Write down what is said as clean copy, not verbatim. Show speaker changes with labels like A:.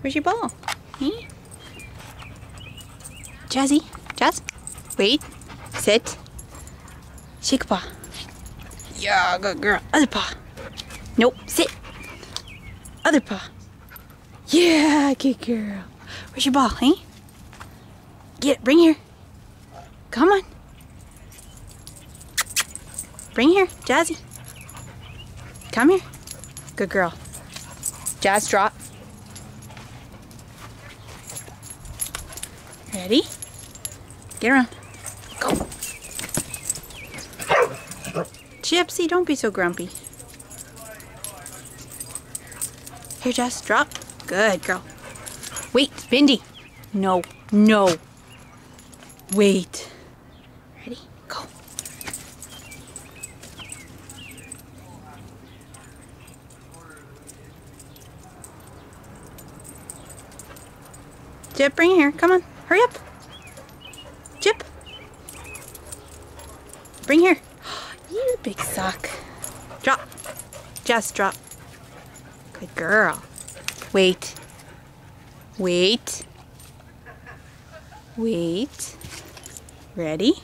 A: Where's your ball? Hmm? Jazzy, Jazz, wait, sit, shake a paw. Yeah, good girl. Other paw. Nope, sit. Other paw. Yeah, good girl. Where's your ball, hey? Get it, bring here. Come on. Bring here, Jazzy. Come here. Good girl. Jazz, drop. Ready? Get around. Go. Gypsy, don't be so grumpy. Here, Jess, drop. Good girl. Wait, Bindi. No, no. Wait. Ready? Go. Jip, bring it here. Come on. Hurry up. Jip. Bring here. You big suck. Drop. Just drop. Good girl. Wait. Wait. Wait. Ready?